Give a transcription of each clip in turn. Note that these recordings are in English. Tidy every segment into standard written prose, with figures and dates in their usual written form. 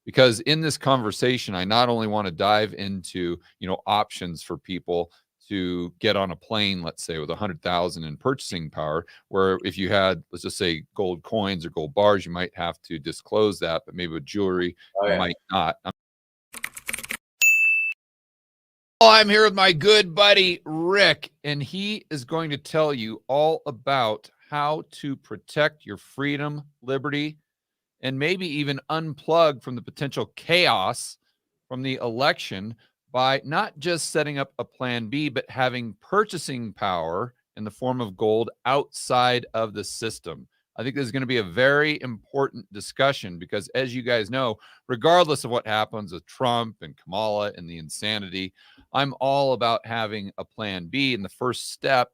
because in this conversation, I not only want to dive into, options for people to get on a plane, let's say with 100,000 in purchasing power, where if you had, let's just say gold coins or gold bars, you might have to disclose that, but maybe with jewelry, Oh, you yeah. might not. I'm here with my good buddy, Rick, and he is going to tell you all about how to protect your freedom, liberty, and maybe even unplug from the potential chaos from the election by not just setting up a plan B, but having purchasing power in the form of gold outside of the system. I think this is going to be a very important discussion because, as you guys know, regardless of what happens with Trump and Kamala and the insanity, I'm all about having a plan B. And the first step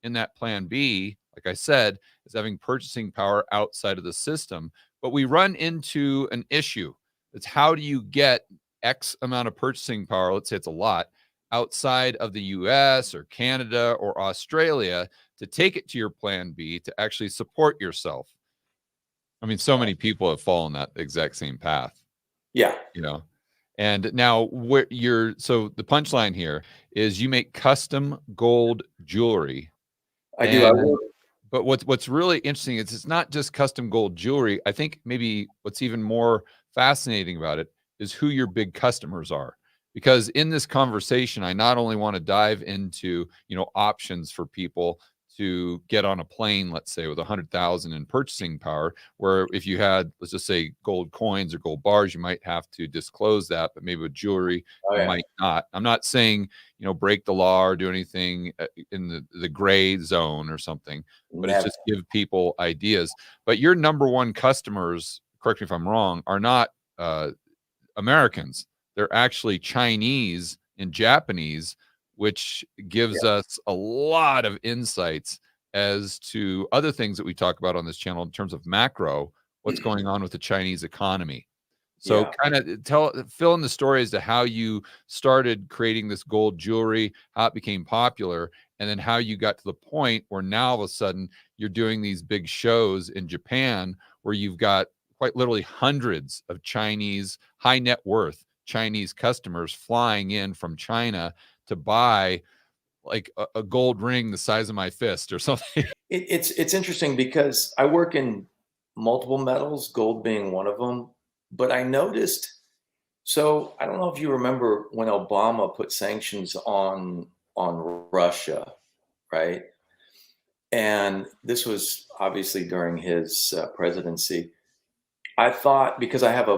in that plan B, like I said, is having purchasing power outside of the system. But we run into an issue. It's how do you get X amount of purchasing power? Let's say it's a lot outside of the US or Canada or Australia to take it to your plan B to actually support yourself. I mean, so many people have fallen that exact same path. Yeah. And now where so the punchline here is you make custom gold jewelry. I do. But what's really interesting is it's not just custom gold jewelry. I think maybe what's even more fascinating about it is who your big customers are. Because in this conversation, I not only want to dive into, options for people to get on a plane, let's say with 100,000 in purchasing power, where if you had, let's just say gold coins or gold bars, you might have to disclose that, but maybe with jewelry, Oh, you yeah. might not. I'm not saying, break the law or do anything in the gray zone or something, but it's Never. just give people ideas. But your number one customers, correct me if I'm wrong, are not Americans. They're actually Chinese and Japanese, which gives us a lot of insights as to other things that we talk about on this channel in terms of macro, what's going on with the Chinese economy. So Yeah. kind of fill in the story as to how you started creating this gold jewelry, how it became popular, and then how you got to the point where now all of a sudden you're doing these big shows in Japan where you've got quite literally hundreds of Chinese high net worth Chinese customers flying in from China to buy like a gold ring the size of my fist or something. It's interesting because I work in multiple metals, gold being one of them. But I noticed, so I don't know if you remember when Obama put sanctions on Russia, right? And this was obviously during his presidency. I thought because I have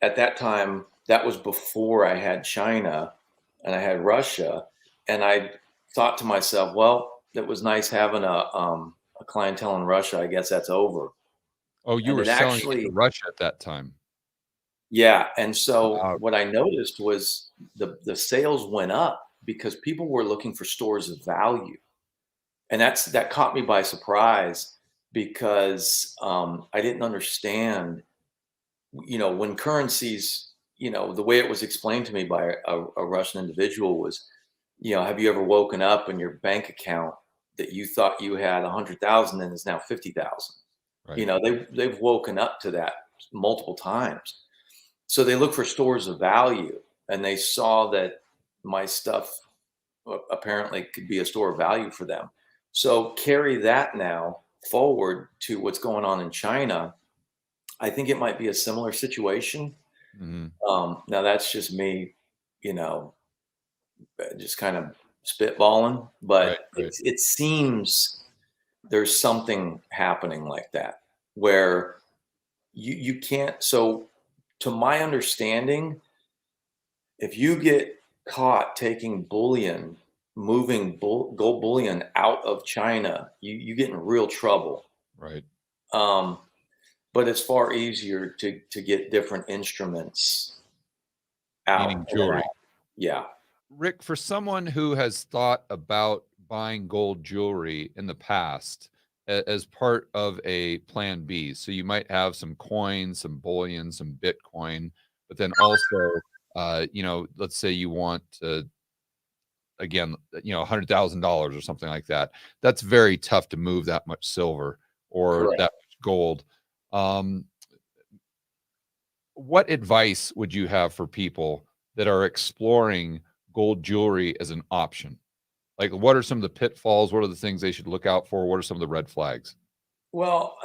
at that time that was before I had China and I had Russia, and I thought to myself, well, it was nice having a clientele in Russia. I guess that's over. Oh, you And were it selling into actually, Russia at that time. yeah. And so Wow. what I noticed was the sales went up because people were looking for stores of value, and that caught me by surprise because I didn't understand. When currencies, the way it was explained to me by a Russian individual was, have you ever woken up and your bank account that you thought you had 100,000 and is now 50,000? Right. They've woken up to that multiple times. So they look for stores of value, and they saw that my stuff apparently could be a store of value for them. So carry that now forward to what's going on in China. I think it might be a similar situation. Mhm. Now that's just me, you know, just kind of spitballing, Right, but right. it seems there's something happening like that where you can't. So, to my understanding, if you get caught taking bullion, moving gold bullion out of China, you get in real trouble. Right. Um, but it's far easier to get different instruments out. Meaning jewelry. Yeah. Rick, for someone who has thought about buying gold jewelry in the past as part of a plan B, so you might have some coins, some bullion, some Bitcoin, but then also, let's say you want to, again, $100,000 or something like that. That's very tough to move that much silver or Correct. that much gold. Um, what advice would you have for people that are exploring gold jewelry as an option? Like, what are some of the pitfalls? What are the things they should look out for? What are some of the red flags? Well,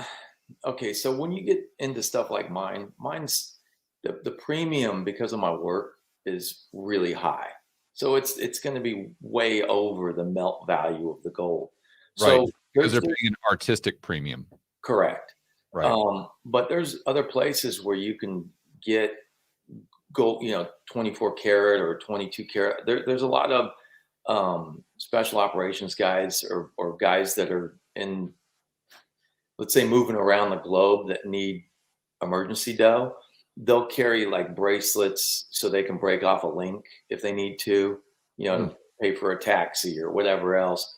okay, so when you get into stuff like mine's the premium because of my work is really high. So it's going to be way over the melt value of the gold. Right, So because they're there's paying an artistic premium. correct. Right. But there's other places where you can get gold, 24 karat or 22 karat. There's a lot of special operations guys or guys that are in, let's say, moving around the globe that need emergency dough. They'll carry like bracelets so they can break off a link if they need Mm, to pay for a taxi or whatever else.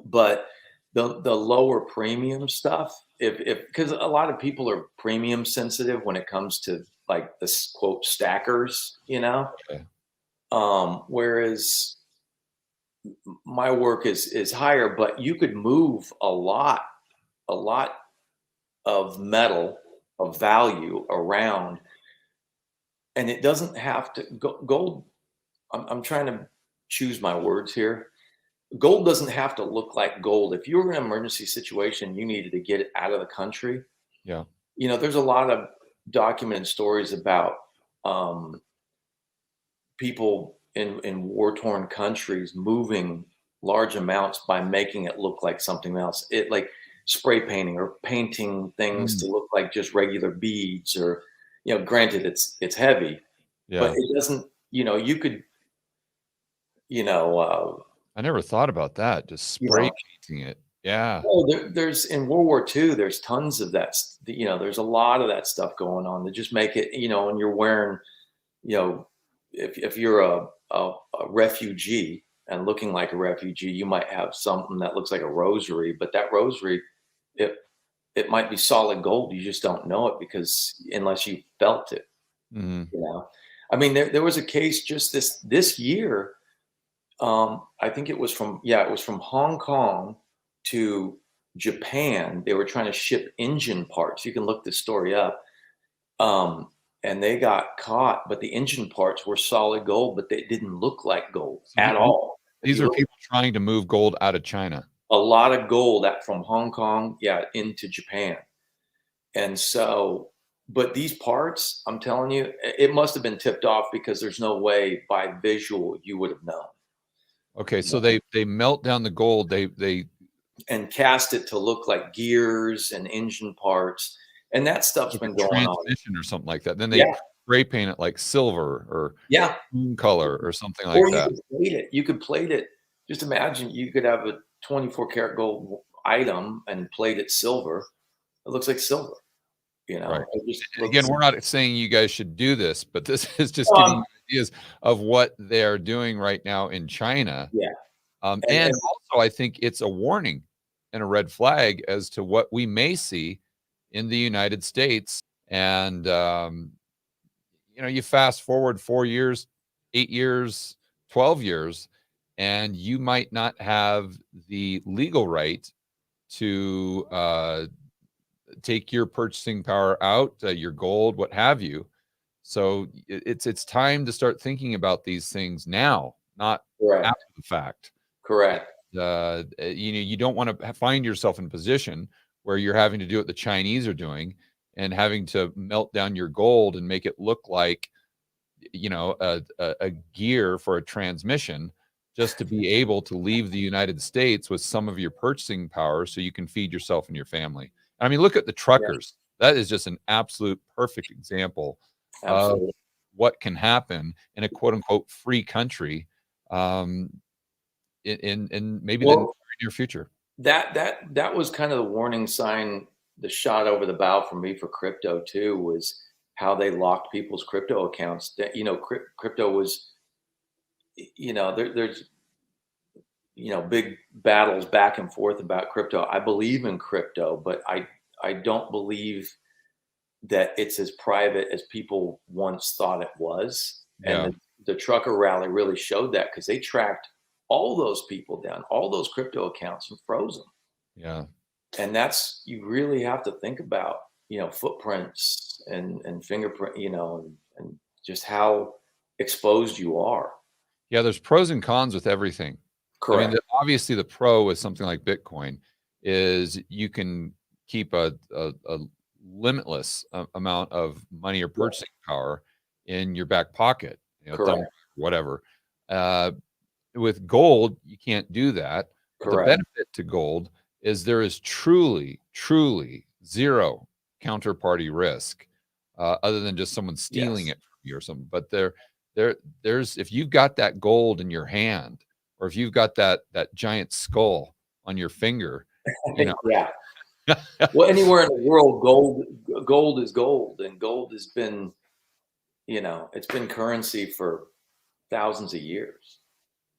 But the lower premium stuff, if because a lot of people are premium sensitive when it comes to like this quote stackers. okay. Whereas my work is higher, but you could move a lot of metal of value around, and it doesn't have to gold. I'm trying to choose my words here. Gold doesn't have to look like gold. If you were in an emergency situation, you needed to get it out of the country. Yeah. There's a lot of documented stories about um, people in war torn countries moving large amounts by making it look like something else. It like spray painting or painting things Mm, to look like just regular beads or granted it's heavy, but yeah. it doesn't, you could, you know, uh, I never thought about that, just you spray know, painting it. Yeah. oh, there's in World War II, there's tons of that. There's a lot of that stuff going on that just make it, and you're wearing, you know, if you're a refugee and looking like a refugee, you might have something that looks like a rosary, but that rosary, it it might be solid gold. You just don't know it because unless you felt it, Mhm. you know. I mean, there was a case just this year. I think it was from Hong Kong to Japan. They were trying to ship engine parts. You can look this story up. Um, and they got caught, but the engine parts were solid gold, but they didn't look like gold So at all. If these you are look, people trying to move gold out of China. a lot of gold from Hong Kong, yeah, into Japan. And so, but these parts, I'm telling you, it must have been tipped off because there's no way by visual you would have known. Okay, You so know? they melt down the gold, they And cast it to look like gears and engine parts. And that stuff's like a been going on. transmission or something like that, then they Yeah, spray paint it like silver or yeah. cream color or something like Or you that. could plate it. You could plate it. Just imagine you could have a 24 karat gold item and plate it silver. It looks like silver. Right. It just And again, looks. we're not saying you guys should do this, but this is just giving Um, you ideas of what they're doing right now in China. yeah, And and also, I think it's a warning and a red flag as to what we may see in the United States. And, you fast forward 4 years, 8 years, 12 years, and you might not have the legal right to take your purchasing power out, your gold, what have you. So it's time to start thinking about these things now, not correct, after the fact. correct. You don't want to find yourself in a position where you're having to do what the Chinese are doing and having to melt down your gold and make it look like a gear for a transmission just to be able to leave the United States with some of your purchasing power so you can feed yourself and your family. I mean, look at the Yeah, truckers. That is just an absolute perfect example of absolutely. what can happen in a quote unquote free country, um, in maybe the very Well, near future. that was kind of the warning sign, the shot over the bow for me for crypto too was how they locked people's crypto accounts. That crypto was, there's big battles back and forth about crypto. I believe in crypto, but I don't believe that it's as private as people once thought it was. And Yeah, the trucker rally really showed that because they tracked all those people down, all those crypto accounts and froze them. yeah. And that's, you really have to think about, footprints and fingerprint, and just how exposed you are. Yeah, there's pros and cons with everything. I mean, Correct. obviously the pro with something like Bitcoin is you can keep a limitless amount of money or Yeah. purchasing power in your back pocket, thumb, Correct. whatever. Uh, with gold, you can't do that. But the Correct. benefit to gold is there is truly, truly zero counterparty risk, other than just someone stealing Yes. it from you or something. But there's if you've got that gold in your hand, or if you've got that giant skull on your finger, you know, Yeah. Well, anywhere in the world, gold is gold, and gold has been, it's been currency for thousands of years.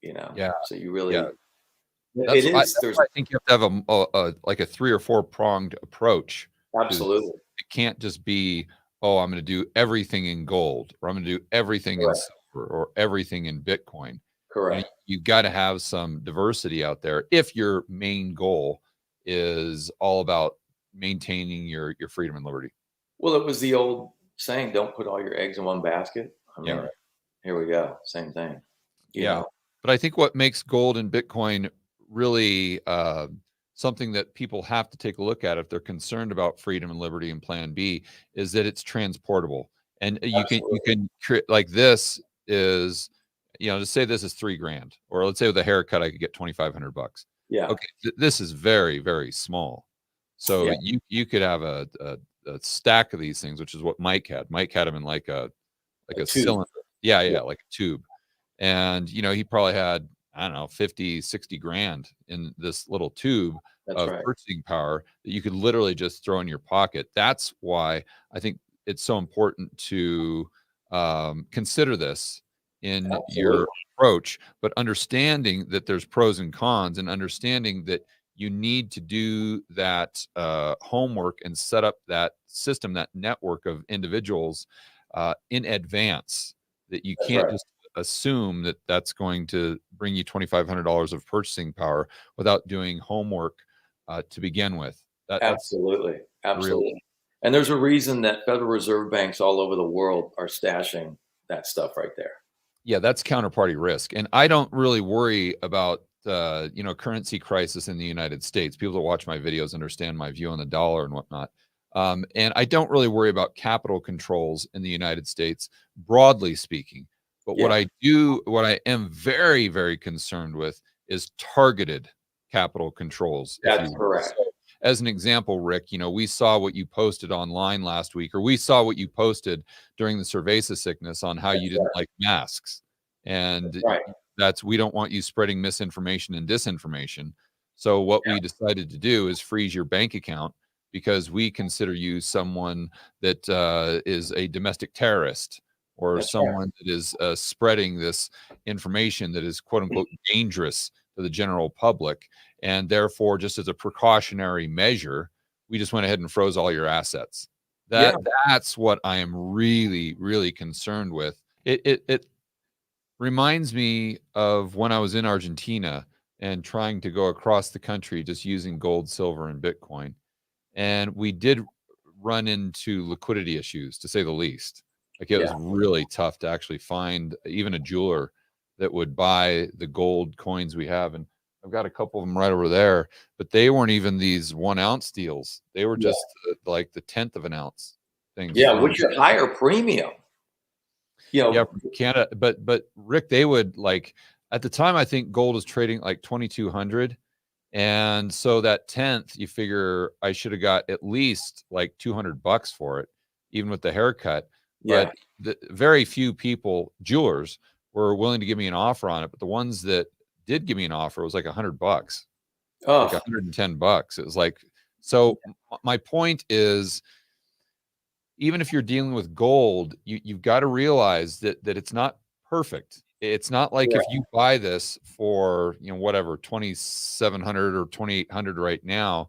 yeah, So you yeah. really, it is. That's There's why I think you have to have a like a 3 or 4 pronged approach to this. absolutely It can't just be, "Oh, I'm gonna do everything in gold," or, "I'm gonna do everything in correct. silver," or everything in Bitcoin. Correct. You gotta have some diversity out there if your main goal is all about maintaining your freedom and liberty. Well, it was the old saying, "Don't put all your eggs in one basket." I Yeah. mean, here we go, same thing. You Yeah. know, But I think what makes gold and Bitcoin really something that people have to take a look at if they're concerned about freedom and liberty and Plan B is that it's transportable. And you absolutely. can create like this is, to say this is 3 grand, or let's say with a haircut, I could get 2,500 bucks. Yeah. Okay. This is very, very small. So Yeah. you could have a stack of these things, which is what Mike had. Mike had them in like A a tube. cylinder. Yeah. Yeah. Yeah. Like a tube. And, he probably had, I don't know, 50, 60 grand in this little tube That's of right. purchasing power that you could literally just throw in your pocket. That's why I think it's so important to consider this in Absolutely. your approach, but understanding that there's pros and cons, and understanding that you need to do that homework and set up that system, that network of individuals in advance, that you That's can't right. just assume that that's going to bring you $2,500 of purchasing power without doing homework to begin with. That's Absolutely. real. Absolutely. And there's a reason that Federal Reserve banks all over the world are stashing that stuff right there. Yeah, that's counterparty risk. And I don't really worry about currency crisis in the United States. People that watch my videos understand my view on the dollar and whatnot. And I don't really worry about capital controls in the United States, broadly speaking. But Yeah. what I am very, very concerned with is targeted capital controls, if you That's will. correct. So, as an example, Rick, we saw what you posted online last week, or we saw what you posted during the cerveza sickness on how That's you right. didn't like masks. And Right. we don't want you spreading misinformation and disinformation. So what Yeah. we decided to do is freeze your bank account, because we consider you someone that is a domestic terrorist, or That's right. someone that is spreading this information that is quote unquote dangerous to the general public. And therefore, just as a precautionary measure, we just went ahead and froze all your assets. Yeah. That's what I am really, really concerned with. It reminds me of when I was in Argentina and trying to go across the country just using gold, silver, and Bitcoin. And we did run into liquidity issues, to say the least. Like, it was Yeah. really tough to actually find even a jeweler that would buy the gold coins we have. And I've got a couple of them right over there, but they weren't even these 1 ounce deals. They were Yeah. just like the 10th of an ounce things Yeah. from, Which are higher premium. You yeah, know, from Canada. But Rick, they would like, at the time, I think gold was trading like 2,200. And so that 10th, you figure I should have got at least like 200 bucks for it, even with the haircut. yeah. But very few people, jewelers, were willing to give me an offer on it. But the ones that did give me an offer, it was like 100 bucks, like Oh, 110 bucks. It was like, so my point is, even if you're dealing with gold, you've got to realize that it's not perfect. It's not like if correct. you buy this for, whatever, 2,700 or 2,800 right now,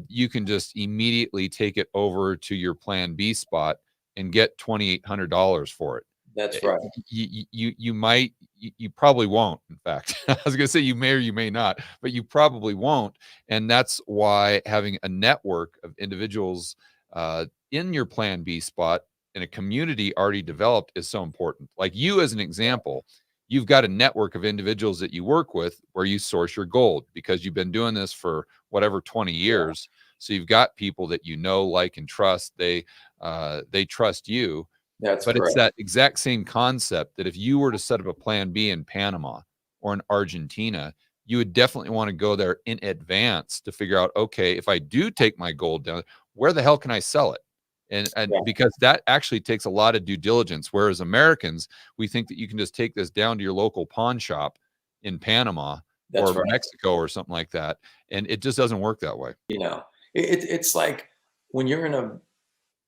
you can just immediately take it over to your Plan B spot and get $2,800 for it. That's right. You might, you probably won't. In fact, I was going to say you may or you may not, but you probably won't. And that's why having a network of individuals in your plan B spot in a community already developed is so important. Like you, as an example, you've got a network of individuals that you work with where you source your gold because you've been doing this for whatever 20 Yeah, years. So you've got people that you know, like, and trust. They trust you. that's But it's correct. that exact same concept that if you were to set up a plan B in Panama or in Argentina, you would definitely want to go there in advance to figure out, okay, if I do take my gold down, where the hell can I sell it? And Yeah, because that actually takes a lot of due diligence. Whereas Americans, we think that you can just take this down to your local pawn shop in Panama that's or right. Mexico or something like that. And it just doesn't work that way. You know, it's like when you're in a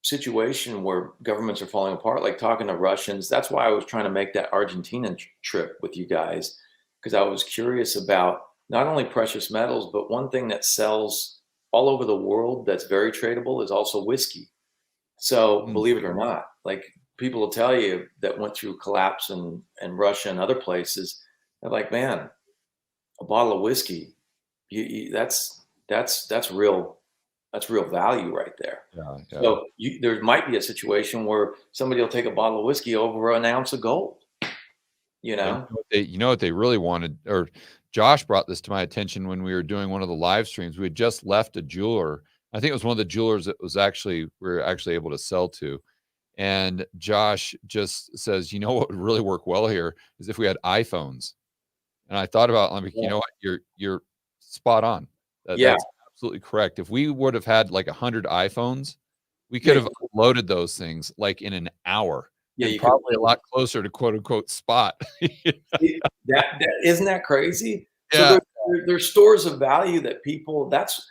situation where governments are falling apart, like talking to Russians. That's why I was trying to make that Argentina trip with you guys, because I was curious about not only precious metals, but one thing that sells all over the world that's very tradable is also whiskey. So Mm. believe it or not, like people will tell you that went through collapse in Russia and other places, they're like, man, a bottle of whiskey, that's real, that's real value right there. Yeah, yeah. So there might be a situation where somebody will take a bottle of whiskey over an ounce of gold, you Well, know? you know what they really wanted, or Josh brought this to my attention when we were doing one of the live streams. We had just left a jeweler. I think it was one of the jewelers that was actually we were actually able to sell to. And Josh just says, you know what would really work well here is if we had iPhones. And I thought about, I'm like, you Yeah. know what, you're spot on. Yeah. That's absolutely correct. If we would have had like 100 iPhones, we Yeah. could have loaded those things like in an hour Yeah. and You could. probably a lot closer to quote unquote spot. That isn't that crazy? So Yeah. there's stores of value that people. That's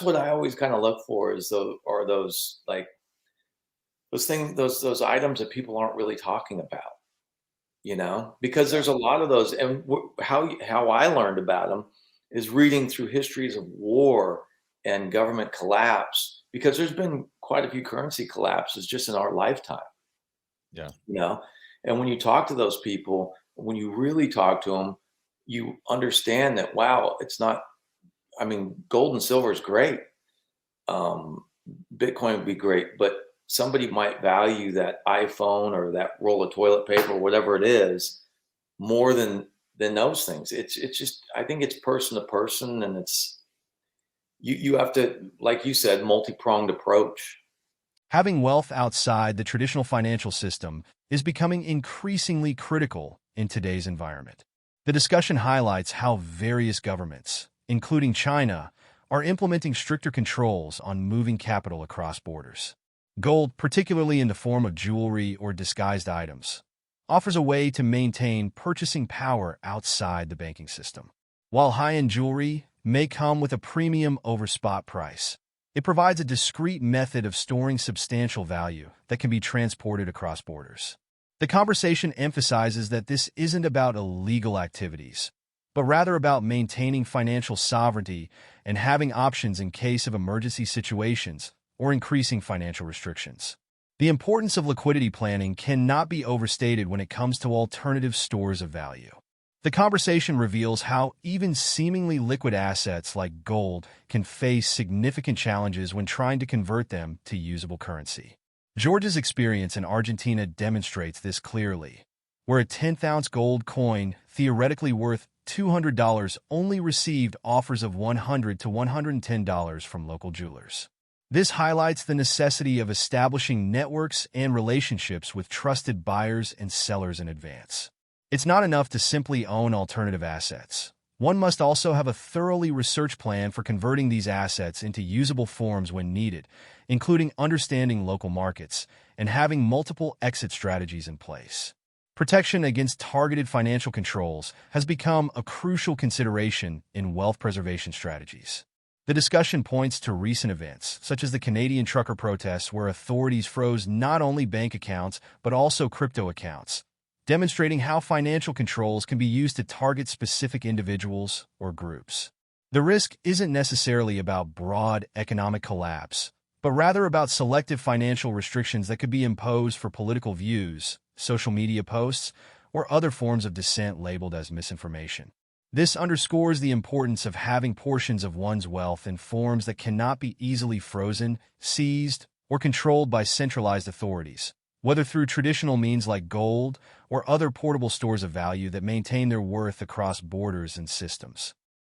what I always kind of look for is those like those things those items that people aren't really talking about. Because there's a lot of those, and how I learned about them is reading through histories of war and government collapse, because there's been quite a few currency collapses just in our lifetime, Yeah. you know. And when you talk to those people, when you really talk to them, you understand that wow, it's not. I mean, gold and silver is great. Um, Bitcoin would be great, but somebody might value that iPhone or that roll of toilet paper or whatever it is more than those things. It's just I think it's person to person, and it's you have to, like you said, multi-pronged approach. Having wealth outside the traditional financial system is becoming increasingly critical in today's environment. The discussion highlights how various governments, including China, are implementing stricter controls on moving capital across borders. Gold, particularly in the form of jewelry or disguised items, offers a way to maintain purchasing power outside the banking system. While high-end jewelry may come with a premium over spot price, it provides a discrete method of storing substantial value that can be transported across borders. The conversation emphasizes that this isn't about illegal activities, but rather about maintaining financial sovereignty and having options in case of emergency situations or increasing financial restrictions. The importance of liquidity planning cannot be overstated when it comes to alternative stores of value. The conversation reveals how even seemingly liquid assets like gold can face significant challenges when trying to convert them to usable currency. George's experience in Argentina demonstrates this clearly, where a 10th-ounce gold coin, theoretically worth $200, only received offers of $100 to $110 from local jewelers. This highlights the necessity of establishing networks and relationships with trusted buyers and sellers in advance. It's not enough to simply own alternative assets. One must also have a thoroughly researched plan for converting these assets into usable forms when needed, including understanding local markets and having multiple exit strategies in place. Protection against targeted financial controls has become a crucial consideration in wealth preservation strategies. The discussion points to recent events, such as the Canadian trucker protests, where authorities froze not only bank accounts but also crypto accounts, demonstrating how financial controls can be used to target specific individuals or groups. The risk isn't necessarily about broad economic collapse, but rather about selective financial restrictions that could be imposed for political views, social media posts, or other forms of dissent labeled as misinformation. This underscores the importance of having portions of one's wealth in forms that cannot be easily frozen, seized, or controlled by centralized authorities, whether through traditional means like gold or other portable stores of value that maintain their worth across borders and systems.